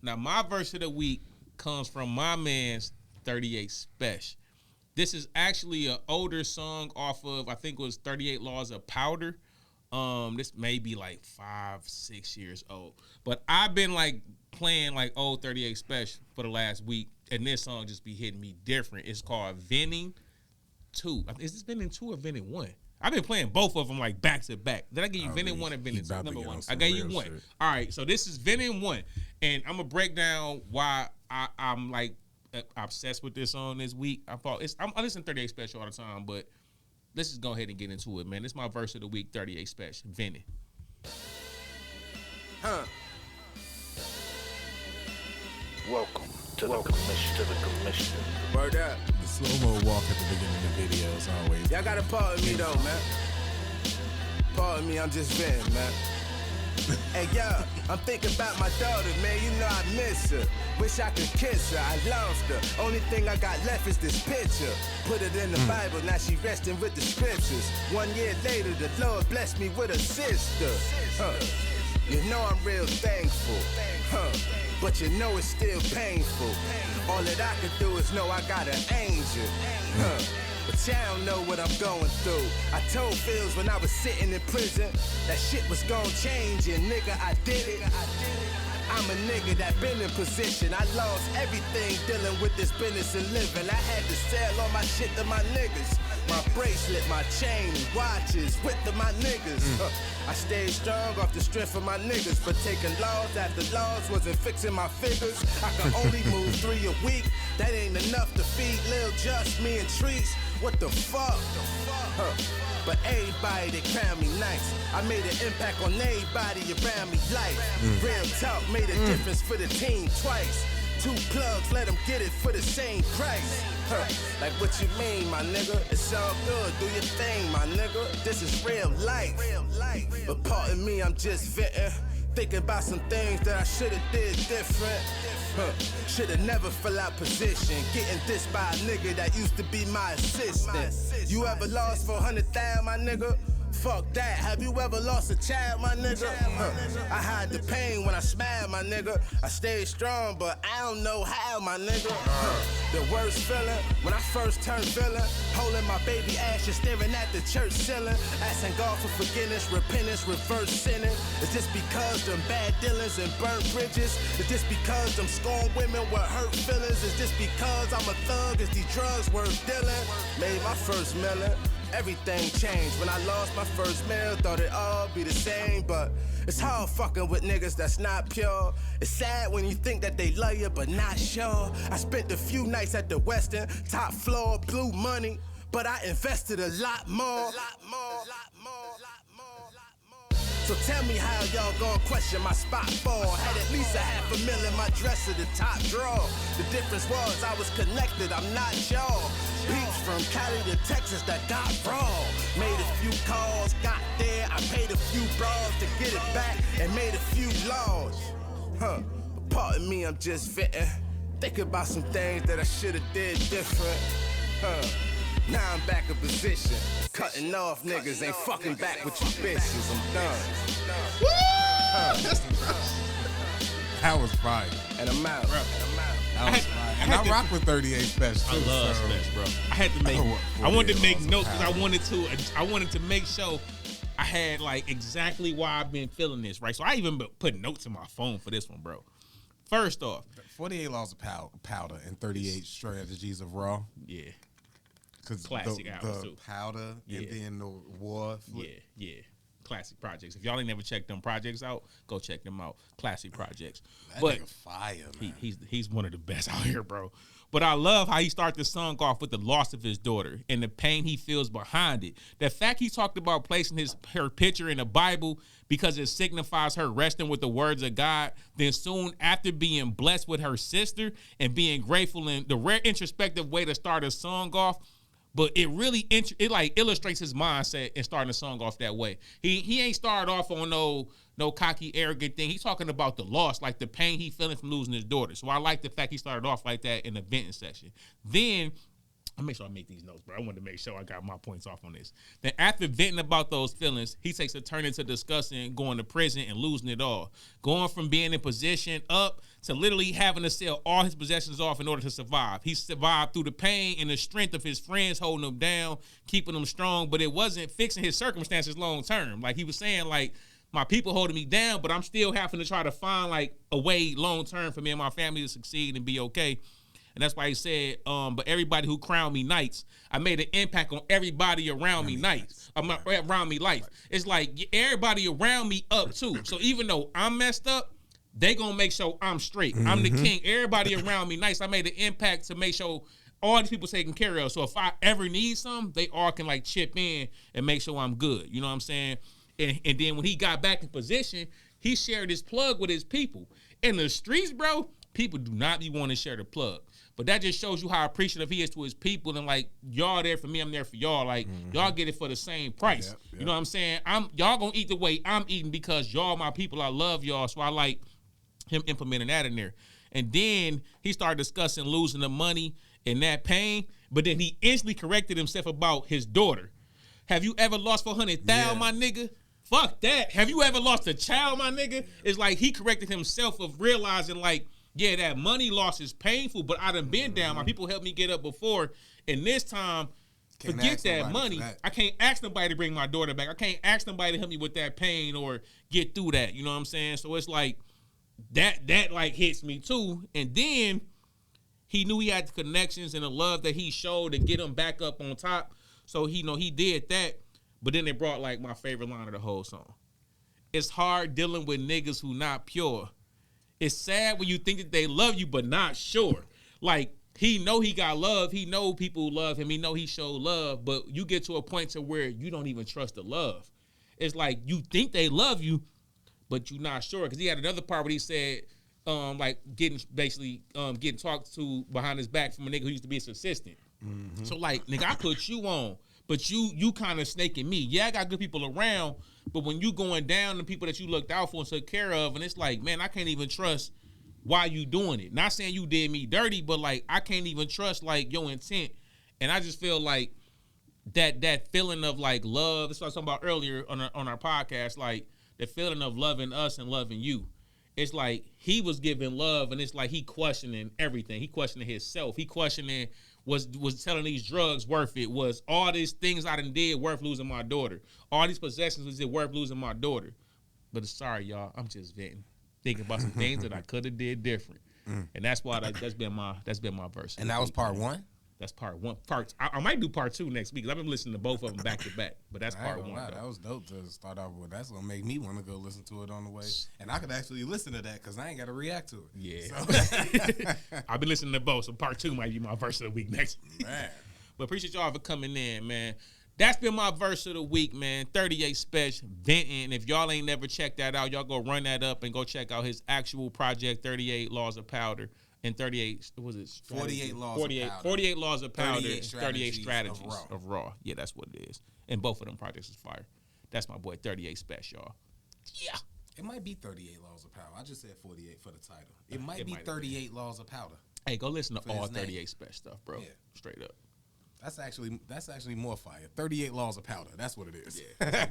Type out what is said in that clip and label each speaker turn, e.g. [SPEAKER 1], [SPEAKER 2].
[SPEAKER 1] Now, my verse of the week comes from my man's 38 Spesh. This is actually an older song off of, I think it was 38 Laws of Powder. This may be like 5-6 years old. But I've been like playing like old 38 Spesh for the last week, and this song just be hitting me different. It's called Venting 2. Is this Venting 2 or Venting 1? I've been playing both of them like back to back. Did I give you Venting 1 and Venting 2? Number 1. I gave you 1. Shit. All right, so this is Venting 1. And I'm going to break down why I'm like obsessed with this song this week. I listen to 38 Spesh all the time, but let's just go ahead and get into it, man. This is my verse of the week, 38 Spesh, Venting.
[SPEAKER 2] Welcome to the commission.
[SPEAKER 3] Word up.
[SPEAKER 4] The slow-mo walk at the beginning of the video is always...
[SPEAKER 3] Y'all gotta pardon me though, man. Pardon me, I'm just venting, man. Hey, yo, I'm thinking about my daughter, man. You know I miss her. Wish I could kiss her. I lost her. Only thing I got left is this picture. Put it in the Bible, now she resting with the scriptures. 1 year later, the Lord blessed me with a sister. You know I'm real thankful. But you know it's still painful. All that I can do is know I got an angel. But y'all don't know what I'm going through. I told Phils when I was sitting in prison that shit was gonna change, and nigga, I did it. I'm a nigga that been in position. I lost everything dealing with this business and living. I had to sell all my shit to my niggas. My bracelet, my chain, watches, with to my niggas. I stayed strong off the strength of my niggas, but taking laws after laws wasn't fixing my figures. I could only move 3 a week. That ain't enough to feed Lil Just, me and Trees. What the fuck? But everybody, they crown me nice. I made an impact on everybody around me life. Real talk made a difference for the team twice. 2 plugs, let them get it for the same price. Like what you mean, my nigga? It's all good, do your thing, my nigga. This is real life. But pardon me, I'm just venting. Thinking about some things that I should've did different. Should've never fell out position. Getting this by a nigga that used to be my assistant. You ever lost 400,000, my nigga? Fuck that. Have you ever lost a child, my nigga? I hide the pain when I smile, my nigga. I stay strong, but I don't know how, my nigga. The worst feeling when I first turned villain. Holding my baby ashes, staring at the church ceiling. Asking God for forgiveness, repentance, reverse sinning. Is this because them bad dealings and burnt bridges? Is this because them scorned women with hurt feelings? Is this because I'm a thug? Is these drugs worth dealing? Made my first million. Everything changed when I lost my first meal. Thought it all be the same, but it's hard fucking with niggas that's not pure. It's sad when you think that they love you, but not sure. I spent a few nights at the Westin, top floor, blue money, but I invested a lot more. So tell me how y'all gon' question my spot for. Had at least $500,000 in my dresser, the top drawer. The difference was I was connected, I'm not y'all. Peeps from Cali to Texas that got raw. Made a few calls, got there, I paid a few bras to get it back and made a few laws. But pardon me, I'm just venting. Think about some things that I should've did different. Now I'm back in position. Cutting off niggas, ain't fucking back with you bitches. I'm done.
[SPEAKER 4] That was fire.
[SPEAKER 3] And I'm out.
[SPEAKER 4] That was fire. And I rock with 38 Spesh too.
[SPEAKER 1] I love Spesh, bro. I had to make. I wanted to make notes because I wanted to make sure I had like exactly why I've been feeling this, right? So I even put notes in my phone for this one, bro. First off,
[SPEAKER 4] 48 Laws of Powder and 38 Strategies of Raw.
[SPEAKER 1] Yeah.
[SPEAKER 4] Because
[SPEAKER 1] classic albums
[SPEAKER 4] the
[SPEAKER 1] too.
[SPEAKER 4] Powder and then the War.
[SPEAKER 1] Yeah. Classic projects. If y'all ain't never checked them projects out, go check them out. Classic projects.
[SPEAKER 4] That
[SPEAKER 1] but
[SPEAKER 4] nigga fire, man.
[SPEAKER 1] He's one of the best out here, bro. But I love how he started the song off with the loss of his daughter and the pain he feels behind it. The fact he talked about placing her picture in the Bible because it signifies her resting with the words of God, then soon after being blessed with her sister and being grateful in the rare introspective way to start a song off. But it really illustrates his mindset and starting the song off that way. He ain't started off on no cocky, arrogant thing. He's talking about the loss, like the pain he feeling from losing his daughter. So I like the fact he started off like that in the venting section. Then I make sure I make these notes, bro. I wanted to make sure I got my points off on this. Then after venting about those feelings, he takes a turn into discussing going to prison and losing it all. Going from being in position up to literally having to sell all his possessions off in order to survive. He survived through the pain and the strength of his friends holding him down, keeping him strong, but it wasn't fixing his circumstances long term. Like he was saying, like, my people holding me down, but I'm still having to try to find like a way long term for me and my family to succeed and be okay. And that's why he said, but everybody who crowned me knights, I made an impact on everybody around me knights, around me life. It's like everybody around me up too. So even though I'm messed up, they gonna make sure I'm straight. I'm the king. Everybody around me nice. I made an impact to make sure all these people taken care of. So if I ever need something, they all can like chip in and make sure I'm good. You know what I'm saying? And then when he got back in position, he shared his plug with his people. In the streets, bro, people do not be wanting to share the plug. But that just shows you how appreciative he is to his people. And like, y'all there for me, I'm there for y'all. Like, y'all get it for the same price. Yep. You know what I'm saying? Y'all gonna eat the way I'm eating because y'all my people. I love y'all. So I like him implementing that in there. And then he started discussing losing the money and that pain. But then he instantly corrected himself about his daughter. Have you ever lost 400,000, my nigga? Fuck that. Have you ever lost a child, my nigga? It's like he corrected himself of realizing like, yeah, that money loss is painful, but I done been down. My people helped me get up before. And this time, forget that money. I can't ask nobody to bring my daughter back. I can't ask nobody to help me with that pain or get through that. You know what I'm saying? So it's like that like hits me too. And then he knew he had the connections and the love that he showed to get him back up on top. So he did that. But then they brought like my favorite line of the whole song. It's hard dealing with niggas who not pure. It's sad when you think that they love you, but not sure. Like, he know he got love. He know people love him. He know he showed love. But you get to a point to where you don't even trust the love. It's like you think they love you, but you're not sure. Because he had another part where he said, like, getting talked to behind his back from a nigga who used to be his assistant. Mm-hmm. So, like, nigga, I put you on, but you kind of snaking me. Yeah, I got good people around, but when you going down, the people that you looked out for and took care of, and it's like, man, I can't even trust why you doing it. Not saying you did me dirty, but like I can't even trust like your intent. And I just feel like that feeling of like love. That's what I was talking about earlier on our podcast. Like the feeling of loving us and loving you. It's like he was giving love, and it's like he questioning everything. He questioning himself. He questioning was telling these drugs worth it? Was all these things I done did worth losing my daughter? All these possessions, was it worth losing my daughter? But sorry, y'all, I'm just venting, thinking about some things that I could have did different, and that's why that's been my verse.
[SPEAKER 4] And that was part one.
[SPEAKER 1] That's part one. I might do part two next week because I've been listening to both of them back to back. But that's part one.
[SPEAKER 4] Wow, that was dope to start off with. That's gonna make me want to go listen to it on the way, and I could actually listen to that because I ain't got to react to it.
[SPEAKER 1] Yeah, so. I've been listening to both, so part two might be my verse of the week next week. Man. But appreciate y'all for coming in, man. That's been my verse of the week, man. 38 Spesh venting. If y'all ain't never checked that out, y'all go run that up and go check out his actual project, 38 Laws of Powder. And 48, what was it?
[SPEAKER 4] 48 Laws of Powder.
[SPEAKER 1] 48 Laws of Powder, 38 Strategies of Raw. Yeah, that's what it is. And both of them projects is fire. That's my boy, 38 Spesh, y'all. Yeah.
[SPEAKER 4] It might be 38 Laws of Power. I just said 48 for the title. It might be 38 Laws of Powder.
[SPEAKER 1] Hey, go listen to all 38 Spesh stuff, bro. Yeah. Straight up.
[SPEAKER 4] That's actually more fire. 38 Laws of Powder. That's what it is.
[SPEAKER 1] Yeah.